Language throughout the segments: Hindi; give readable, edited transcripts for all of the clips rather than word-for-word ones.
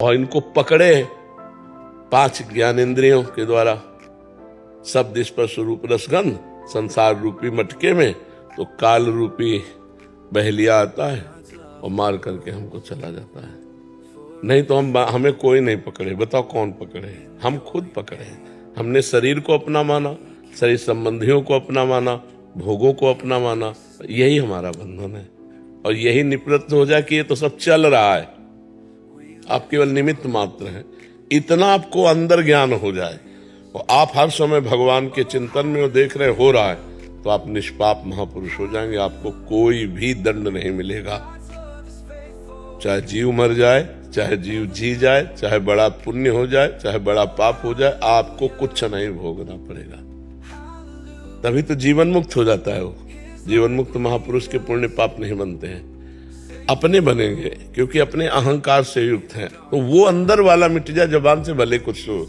और इनको पकड़े 5 ज्ञानेंद्रियों के द्वारा, शब्द स्पर्श रूप रसगंध संसार रूपी मटके में, तो काल रूपी बहेलिया आता है और मार करके हमको चला जाता है। नहीं तो हमें कोई नहीं पकड़े। बताओ कौन पकड़े? हम खुद पकड़े। हमने शरीर को अपना माना, शरीर संबंधियों को अपना माना, भोगों को अपना माना। यही हमारा बंधन है और यही निवृत्त हो जाए कि ये तो सब चल रहा है, आप केवल निमित्त मात्र हैं। इतना आपको अंदर ज्ञान हो जाए और आप हर समय भगवान के चिंतन में देख रहे हो रहा है, तो आप निष्पाप महापुरुष हो जाएंगे। आपको कोई भी दंड नहीं मिलेगा, चाहे जीव मर जाए, चाहे जीव जी जाए, चाहे बड़ा पुण्य हो जाए, चाहे बड़ा पाप हो जाए, आपको कुछ नहीं भोगना पड़ेगा। तभी तो जीवन मुक्त हो जाता है वो। जीवन मुक्त महापुरुष के पुण्य पाप नहीं बनते हैं, अपने बनेंगे, क्योंकि अपने अहंकार से युक्त हैं। तो वो अंदर वाला मिट जाए। जबान से भले कुछ हो,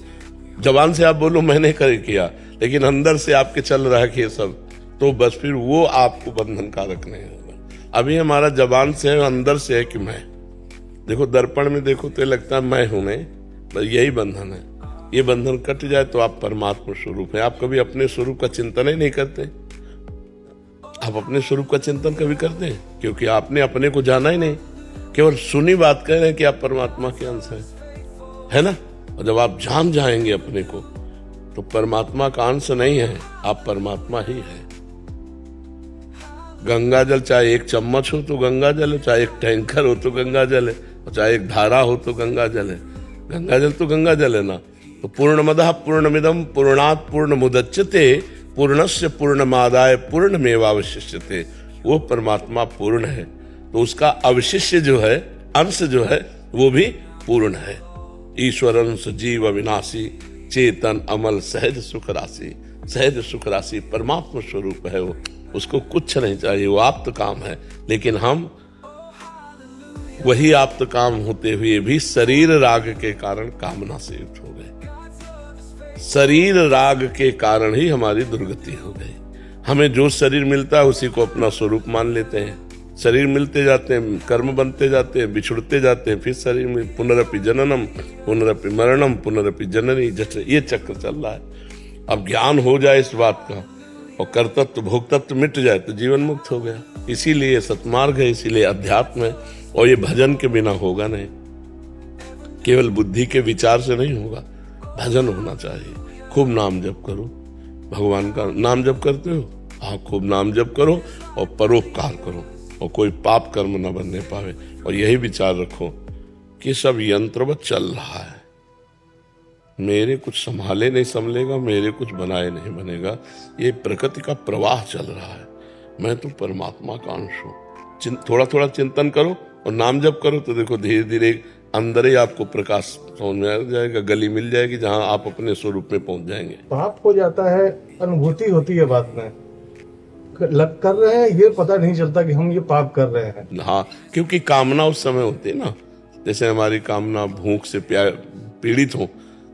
जबान से आप बोलो मैंने कर किया, लेकिन अंदर से आपके चल रहा है कि ये सब, तो बस फिर वो आपको बंधन कारक नहीं होगा। अभी हमारा जबान से है, अंदर से है कि मैं। देखो दर्पण में देखो तो लगता है मैं हूं, नहीं, बस यही बंधन है। ये बंधन कट जाए तो आप परमात्मा स्वरूप हैं। आप कभी अपने स्वरूप का चिंतन ही नहीं करते। आप अपने स्वरूप का चिंतन कभी करते हैं? क्योंकि आपने अपने को जाना ही नहीं, केवल सुनी बात कह रहे हैं कि आप परमात्मा के अंश है ना। और जब आप जान जाएंगे अपने को, तो परमात्मा का अंश नहीं है, आप परमात्मा ही है। गंगा जल चाहे 1 चम्मच हो तो गंगा जल है, चाहे 1 टैंकर हो तो गंगा जल है, और चाहे 1 धारा हो तो गंगा जल है। गंगा जल तो गंगा जल है ना। तो पूर्णमदः पूर्णमिदं पूर्णात् पूर्णमुदच्यते पूर्णस्य पूर्णमादाय पूर्णमेवावशिष्यते। वो परमात्मा पूर्ण है, तो उसका अवशिष्य जो है, अंश जो है, वो भी पूर्ण है। ईश्वर अंश जीव अविनाशी चेतन अमल सहज सुख राशि। सहज सुख राशि परमात्मा स्वरूप है वो, उसको कुछ नहीं चाहिए, वो आप्त काम है। लेकिन हम वही आप्त काम होते हुए भी शरीर राग के कारण कामना से युक्त हो गए। शरीर राग के कारण ही हमारी दुर्गति हो गई। हमें जो शरीर मिलता है उसी को अपना स्वरूप मान लेते हैं। शरीर मिलते जाते हैं, कर्म बनते जाते हैं, बिछुड़ते जाते हैं, फिर शरीर में पुनरपि जननम पुनरपि मरणम पुनरपि जननी, जैसे ये चक्र चल रहा है। अब ज्ञान हो जाए इस बात का और कर्तत्व भोक्तत्व मिट जाए तो जीवन मुक्त हो गया। इसीलिए सतमार्ग है, इसीलिए अध्यात्म है। और ये भजन के बिना होगा नहीं, केवल बुद्धि के विचार से नहीं होगा, भजन होना चाहिए। खूब नाम जप करो, भगवान का नाम जप करते हो, हाँ खूब नाम जप करो और परोपकार करो, और कोई पाप कर्म न बनने पावे। और यही विचार रखो कि सब यंत्रवत चल रहा है, मेरे कुछ संभाले नहीं संभलेगा, मेरे कुछ बनाए नहीं बनेगा। ये प्रकृति का प्रवाह चल रहा है, मैं तो परमात्मा का अंश हूँ। थोड़ा थोड़ा चिंतन करो और नाम जप करो, तो देखो धीरे धीरे अंदर ही आपको प्रकाश समझ में आ जाएगा, गली मिल जाएगी जहां आप अपने स्वरूप में पहुंच जाएंगे। पाप हो जाता है, अनुभूति होती है बात में, कर रहे हैं ये पता नहीं चलता कि हम ये पाप कर रहे हैं। हाँ, क्योंकि कामना उस समय होती है ना, जैसे हमारी कामना भूख से पीड़ित हो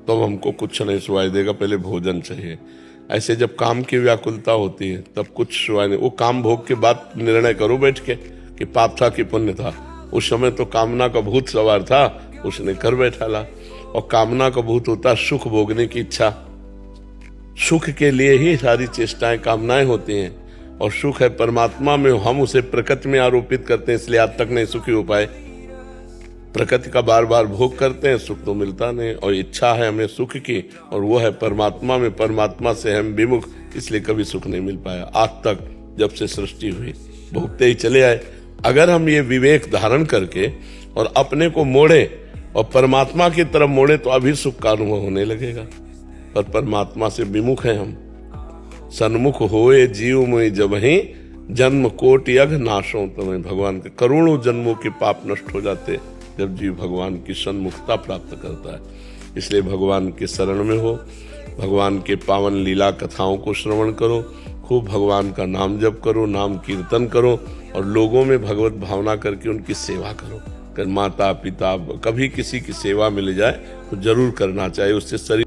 तो हमको कुछ नहीं सुनाई देगा, पहले भोजन चाहिए। ऐसे जब काम की व्याकुलता होती है तब कुछ सुनाई नहीं। वो काम भोग के बाद निर्णय करो बैठ के कि पाप था कि पुण्य था। उस समय तो कामना का भूत सवार था, उसने कर बैठा ला। और कामना का भूत होता सुख भोगने की इच्छा। सुख के लिए ही सारी चेष्टाएं कामनाएं होती हैं, और सुख है परमात्मा में, हम उसे प्रकृति में आरोपित करते हैं, इसलिए आज तक नहीं सुखी हो पाए। प्रकृति का बार बार भोग करते हैं, सुख तो मिलता नहीं, और इच्छा है हमें सुख की, और वो है परमात्मा में, परमात्मा से हम विमुख, इसलिए कभी सुख नहीं मिल पाया आज तक। जब से सृष्टि हुई भोगते ही चले आए। अगर हम ये विवेक धारण करके और अपने को मोड़े और परमात्मा की तरफ मोड़े, तो अभी सुख का अनुभव होने लगेगा। पर परमात्मा से विमुख है हम। सन्मुख होए जीव में जब ही जन्म कोटि अघ नाशो तुम्हें। भगवान के करोड़ों जन्मों के पाप नष्ट हो जाते जब जीव भगवान की सन्मुखता प्राप्त करता है। इसलिए भगवान के शरण में हो, भगवान के पावन लीला कथाओं को श्रवण करो, खूब भगवान का नाम जप करो, नाम कीर्तन करो, और लोगों में भगवत भावना करके उनकी सेवा करो। अगर माता पिता कभी किसी की सेवा मिल जाए तो जरूर करना चाहिए, उससे शरीर